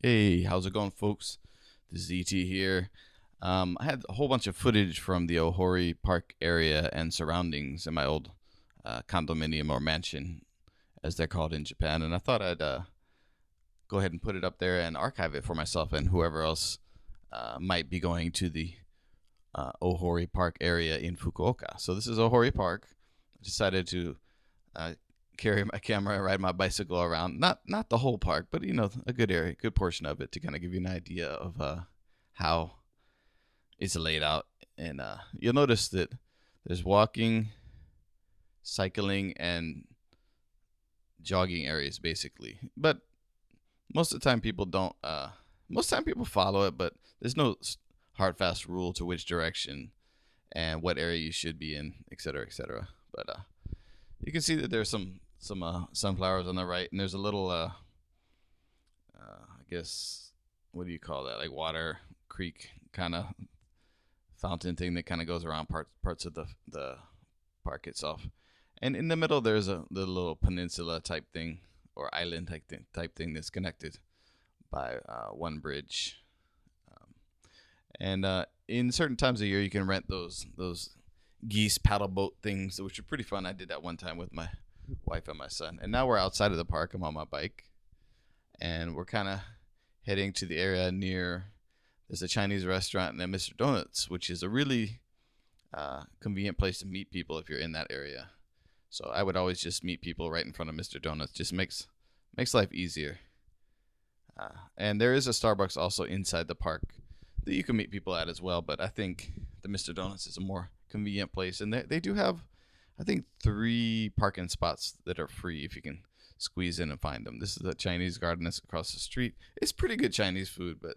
Hey, how's it going, folks? This is ET here. I had a whole bunch of footage from the Ohori Park area and surroundings in my old condominium or mansion, as they're called in Japan, and I thought I'd go ahead and put it up there and archive it for myself and whoever else might be going to the Ohori Park area in Fukuoka. So this is Ohori Park. I decided to uh, carry my camera and ride my bicycle around. Not the whole park, but a good area, good portion of it to kind of give you an idea of how it's laid out. And you'll notice that there's walking, cycling, and jogging areas basically. But most of the time people don't. Most of the time people follow it, but there's no hard fast rule to which direction and what area you should be in, etc., etc. But you can see that there's some sunflowers on the right, and there's a little I guess, what do you call that, like water creek kind of fountain thing that kind of goes around parts of the park itself. And in the middle there's the little peninsula type thing or island type thing that's connected by one bridge. And in certain times of year you can rent those geese paddle boat things, which are pretty fun. I did that one time with my wife and my son. And now we're outside of the park. I'm on my bike, and we're kind of heading to the area near. There's a Chinese restaurant and a Mr. Donuts, which is a really convenient place to meet people if you're in that area. So I would always just meet people right in front of Mr. Donuts. Just makes life easier. And there is a Starbucks also inside the park that you can meet people at as well. But I think the Mr. Donuts is a more convenient place, and they do have, I think, 3 parking spots that are free if you can squeeze in and find them. This is the Chinese garden that's across the street. It's pretty good Chinese food, but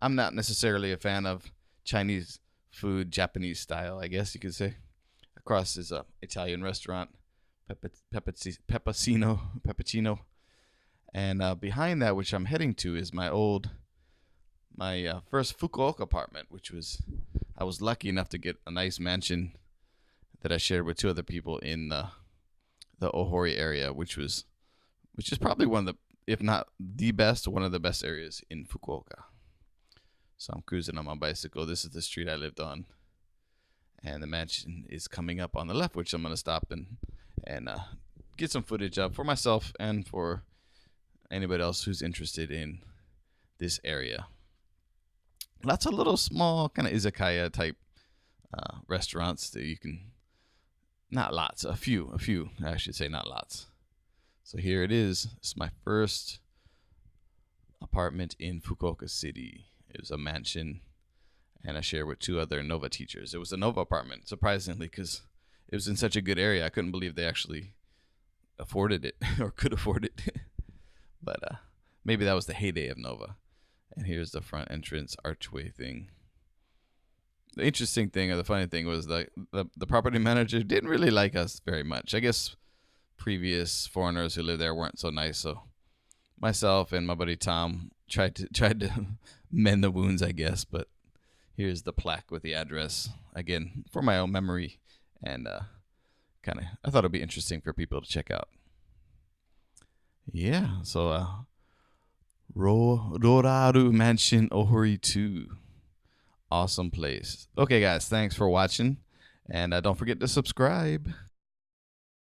I'm not necessarily a fan of Chinese food, Japanese style, I guess you could say. Across is a Italian restaurant, Peppuccino, and behind that, which I'm heading to, is my first Fukuoka apartment, which I was lucky enough to get a nice mansion that I shared with 2 other people in the Ohori area, which is probably one of the, if not the best, one of the best areas in Fukuoka. So I'm cruising on my bicycle. This is the street I lived on, and the mansion is coming up on the left, which I'm going to stop and get some footage of for myself and for anybody else who's interested in this area. Lots of little small kind of izakaya type restaurants that you can, not lots, a few, I should say, not lots. So here it is. It's my first apartment in Fukuoka City. It was a mansion, and I shared with 2 other Nova teachers. It was a Nova apartment, surprisingly, because it was in such a good area. I couldn't believe they actually afforded it or could afford it. But maybe that was the heyday of Nova. And here's the front entrance archway thing. The interesting thing, or the funny thing, was that the property manager didn't really like us very much. I guess previous foreigners who lived there weren't so nice. So myself and my buddy Tom tried to mend the wounds, I guess. But here's the plaque with the address again for my own memory, and I thought it'd be interesting for people to check out. Yeah, so Roraru Mansion Ohori 2. Awesome place. Okay, guys, thanks for watching. And don't forget to subscribe.